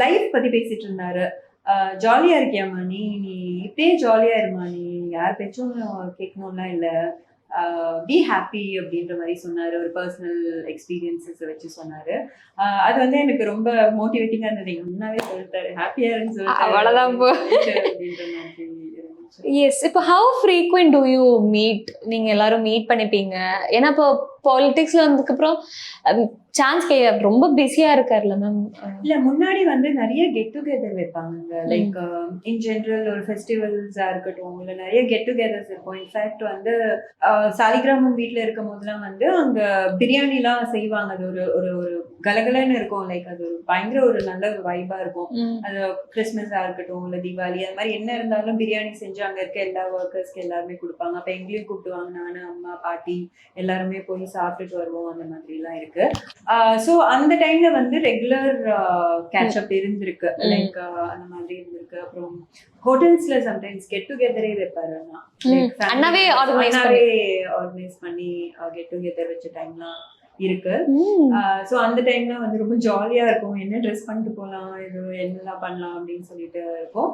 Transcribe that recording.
Life பத்தி பேசிட்டு இருந்தாரு. ஜாலியா இருக்கியாம்மா நீ? நீ இப்படியே ஜாலியா இருமா. நீ யார் பேச்சும் கேட்கணும்லாம் இல்ல. பி ஹாப்பி அப்படின்ற மாரி சொன்னாரு. ஒரு பர்சனல் எக்ஸ்பீரியன்ஸஸ வச்சு சொன்னாரு. அது வந்து எனக்கு ரொம்ப மோட்டிவேட்டிங்கா இருந்தது. எங்க முன்னாவே சொல்லிட்டாரு. ஹாப்பியா இருன்னு சொல்லிட்டாரு. அவ்வளவுதான் போ. அப்படின்ற மாதிரி இருந்துச்சு. எஸ். இப்போ how frequent to you meet? நீங்க எல்லாரும் மீட் பண்ணிப்பீங்க. ஏன்னா இப்போ பாலிடிக்ஸ்ல வந்ததுக்கப்புறம் சான்ஸ் ரொம்ப பிஸியா இருக்காருல்ல மேம். இல்ல முன்னாடி வந்து நிறைய கெட் டுகெதர் வைப்பாங்க. லைக் இன் ஜெனரல் ஒரு ஃபெஸ்டிவல்ஸா இருக்கட்டும், இல்ல நிறைய கெட் டுகெதர்ஸ் இருக்கும். இன்ஃபேக்ட் வந்து சாலிகிராமம் வீட்டுல இருக்கும் போதெல்லாம் வந்து அங்க பிரியாணி எல்லாம் செய்வாங்க. அது ஒரு ஒரு ஒரு கலகலன்னு இருக்கும். லைக் அது ஒரு பயங்கர ஒரு நல்ல ஒரு வைபா இருக்கும். அது கிறிஸ்மஸா இருக்கட்டும், இல்ல தீபாவளி, அது மாதிரி என்ன இருந்தாலும் பிரியாணி செஞ்சு அங்க இருக்க எல்லா ஒர்க்கர்ஸ்க்கு எல்லாருமே கொடுப்பாங்க. அப்ப எங்களையும் கூப்பிடுவாங்க. நானு, அம்மா, பாட்டி எல்லாருமே போய் சாப்பிட்டுட்டு வருவோம். அந்த மாதிரி எல்லாம் இருக்கு. சோ அந்த டைம்ல வந்து ரெகுலர் கேட்சப் இருந்திருக்கு. லைக் அந்த மாதிரி இருந்திருக்கு. அப்புறம் ஹோட்டல்ஸ்ல சம்டைம்ஸ் கெட் டுகெதரே வைப்பாரு. அண்ணாவே ஆர்கனைஸ் பண்ணி கெட் டுகெதர் வச்ச டைம்லாம் இருக்கு. சோ அந்த டைம்ல வந்து ரொம்ப ஜாலியா இருக்கும். என்ன ட்ரெஸ் பண்ணிட்டு போலாம், இது என்னெல்லாம் பண்ணலாம் அப்படின்னு சொல்லிட்டு இருக்கும்.